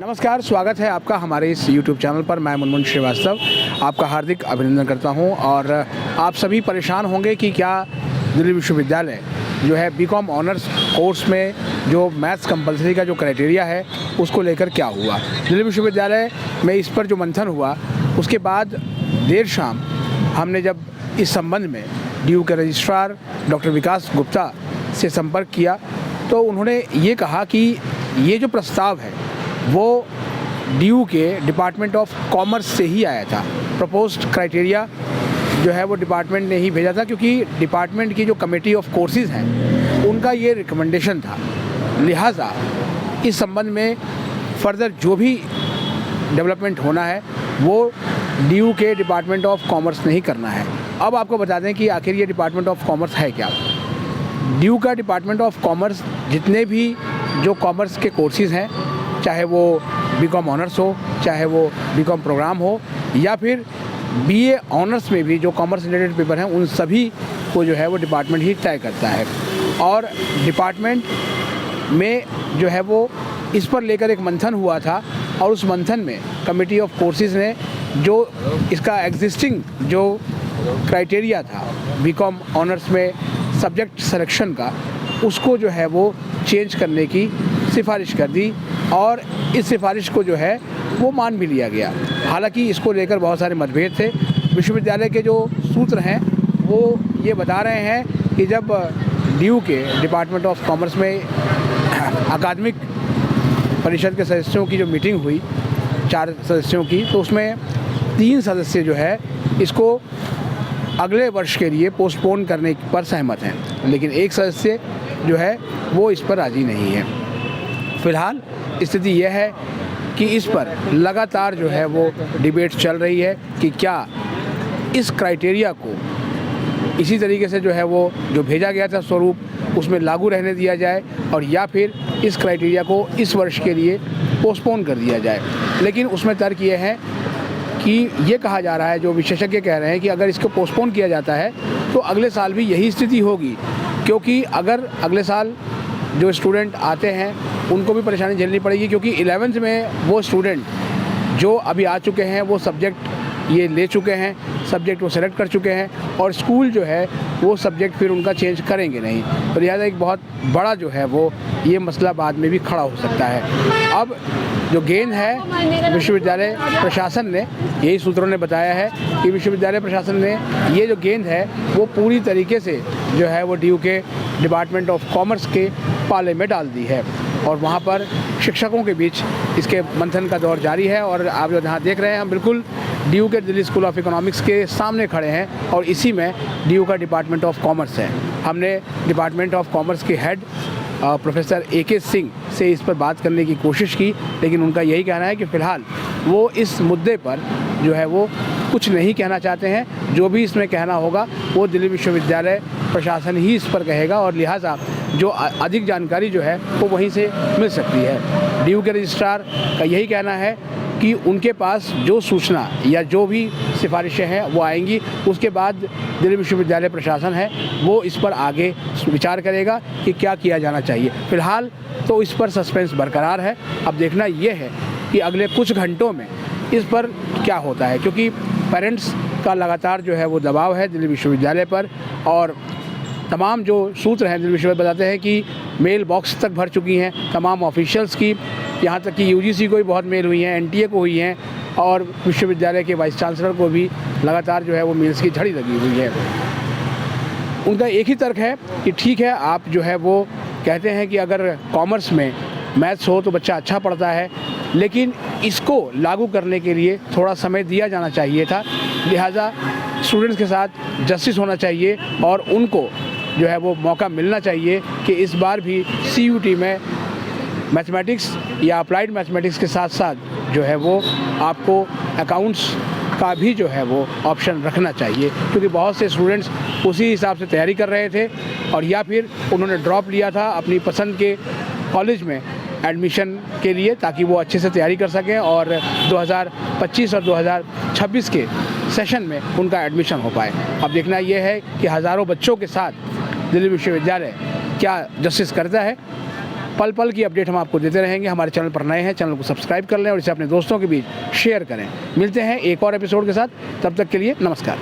नमस्कार, स्वागत है आपका हमारे इस YouTube चैनल पर। मैं मुनमुन श्रीवास्तव आपका हार्दिक अभिनंदन करता हूं। और आप सभी परेशान होंगे कि क्या दिल्ली विश्वविद्यालय जो है बीकॉम ऑनर्स कोर्स में जो मैथ्स कंपलसरी का जो क्राइटेरिया है उसको लेकर क्या हुआ। दिल्ली विश्वविद्यालय में इस पर जो मंथन हुआ उसके बाद देर शाम हमने जब इस संबंध में DU के रजिस्ट्रार डॉक्टर विकास गुप्ता से संपर्क किया तो उन्होंने ये कहा कि ये जो प्रस्ताव है वो DU के डिपार्टमेंट ऑफ कॉमर्स से ही आया था। प्रपोज्ड क्राइटेरिया जो है वो डिपार्टमेंट ने ही भेजा था, क्योंकि डिपार्टमेंट की जो कमेटी ऑफ कोर्सेज़ हैं उनका ये रिकमेंडेशन था। लिहाजा इस संबंध में फर्दर जो भी डेवलपमेंट होना है वो DU के डिपार्टमेंट ऑफ कॉमर्स ने ही करना है। अब आपको बता दें कि आखिर ये डिपार्टमेंट ऑफ कॉमर्स है क्या। DU का डिपार्टमेंट ऑफ कॉमर्स जितने भी जो कॉमर्स के कोर्सेज़ हैं, चाहे वो बीकॉम ऑनर्स हो, चाहे वो बीकॉम प्रोग्राम हो, या फिर BA ऑनर्स में भी जो कॉमर्स रिलेटेड पेपर हैं, उन सभी को जो है वो डिपार्टमेंट ही तय करता है। और डिपार्टमेंट में जो है वो इस पर लेकर एक मंथन हुआ था और उस मंथन में कमेटी ऑफ कोर्सेज़ ने जो इसका एग्जिस्टिंग जो क्राइटेरिया था बीकॉम ऑनर्स में सब्जेक्ट सिलेक्शन का, उसको जो है वो चेंज करने की सिफारिश कर दी और इस सिफारिश को जो है वो मान भी लिया गया। हालांकि इसको लेकर बहुत सारे मतभेद थे। विश्वविद्यालय के जो सूत्र हैं वो ये बता रहे हैं कि जब DU के डिपार्टमेंट ऑफ कॉमर्स में अकादमिक परिषद के सदस्यों की जो मीटिंग हुई 4 सदस्यों की, तो उसमें 3 सदस्य जो है इसको अगले वर्ष के लिए पोस्टपोन करने पर सहमत हैं, लेकिन एक सदस्य जो है वो इस पर राज़ी नहीं है। फ़िलहाल स्थिति यह है कि इस पर लगातार जो है वो डिबेट चल रही है कि क्या इस क्राइटेरिया को इसी तरीके से जो है वो जो भेजा गया था स्वरूप उसमें लागू रहने दिया जाए और या फिर इस क्राइटेरिया को इस वर्ष के लिए पोस्टपोन कर दिया जाए। लेकिन उसमें तर्क ये है कि ये कहा जा रहा है, जो विशेषज्ञ कह रहे हैं कि अगर इसको पोस्टपोन किया जाता है तो अगले साल भी यही स्थिति होगी, क्योंकि अगर अगले साल जो स्टूडेंट आते हैं उनको भी परेशानी झेलनी पड़ेगी, क्योंकि 11th में वो स्टूडेंट जो अभी आ चुके हैं वो सब्जेक्ट ये ले चुके हैं, सब्जेक्ट वो सेलेक्ट कर चुके हैं और स्कूल जो है वो सब्जेक्ट फिर उनका चेंज करेंगे नहीं। तो लिहाजा एक बहुत बड़ा जो है वो ये मसला बाद में भी खड़ा हो सकता है। अब जो गेंद है विश्वविद्यालय प्रशासन ने, यही सूत्रों ने बताया है कि विश्वविद्यालय प्रशासन ने ये जो गेंद है वो पूरी तरीके से जो है वो DU के डिपार्टमेंट ऑफ कॉमर्स के पाले में डाल दी है और वहाँ पर शिक्षकों के बीच इसके मंथन का दौर जारी है। और आप जो यहाँ देख रहे हैं हम बिल्कुल DU के दिल्ली स्कूल ऑफ इकोनॉमिक्स के सामने खड़े हैं और इसी में DU का डिपार्टमेंट ऑफ कॉमर्स है। हमने डिपार्टमेंट ऑफ कॉमर्स के हेड प्रोफेसर AK सिंह से इस पर बात करने की कोशिश की, लेकिन उनका यही कहना है कि फ़िलहाल वो इस मुद्दे पर जो है वो कुछ नहीं कहना चाहते हैं। जो भी इसमें कहना होगा वो दिल्ली विश्वविद्यालय प्रशासन ही इस पर कहेगा और लिहाजा जो अधिक जानकारी जो है वो वहीं से मिल सकती है। DU के रजिस्ट्रार का यही कहना है कि उनके पास जो सूचना या जो भी सिफारिशें हैं वो आएंगी, उसके बाद दिल्ली विश्वविद्यालय प्रशासन है वो इस पर आगे विचार करेगा कि क्या किया जाना चाहिए। फ़िलहाल तो इस पर सस्पेंस बरकरार है। अब देखना ये है कि अगले कुछ घंटों में इस पर क्या होता है, क्योंकि पेरेंट्स का लगातार जो है वो दबाव है दिल्ली विश्वविद्यालय पर और तमाम जो सूत्र हैं दिल्ली विश्वविद्यालय बताते हैं कि मेल बॉक्स तक भर चुकी हैं तमाम ऑफिशियल्स की, यहाँ तक कि UGC को भी बहुत मेल हुई हैं, NTA को हुई हैं और विश्वविद्यालय के वाइस चांसलर को भी लगातार जो है वो मेल्स की झड़ी लगी हुई है। उनका एक ही तर्क है कि ठीक है, आप जो है वो कहते हैं कि अगर कॉमर्स में मैथ्स हो तो बच्चा अच्छा पढ़ता है, लेकिन इसको लागू करने के लिए थोड़ा समय दिया जाना चाहिए था। लिहाजा स्टूडेंट्स के साथ जस्टिस होना चाहिए और उनको जो है वो मौका मिलना चाहिए कि इस बार भी CUT में मैथमेटिक्स या अप्लाइड मैथमेटिक्स के साथ साथ जो है वो आपको अकाउंट्स का भी जो है वो ऑप्शन रखना चाहिए, क्योंकि बहुत से स्टूडेंट्स उसी हिसाब से तैयारी कर रहे थे और या फिर उन्होंने ड्रॉप लिया था अपनी पसंद के कॉलेज में एडमिशन के लिए ताकि वो अच्छे से तैयारी कर सकें और 2025 और 2026 के सेशन में उनका एडमिशन हो पाए। अब देखना ये है कि हज़ारों बच्चों के साथ दिल्ली विश्वविद्यालय क्या जस्टिस करता है। पल पल की अपडेट हम आपको देते रहेंगे। हमारे चैनल पर नए हैं, चैनल को सब्सक्राइब कर लें और इसे अपने दोस्तों के बीच शेयर करें। मिलते हैं एक और एपिसोड के साथ, तब तक के लिए नमस्कार।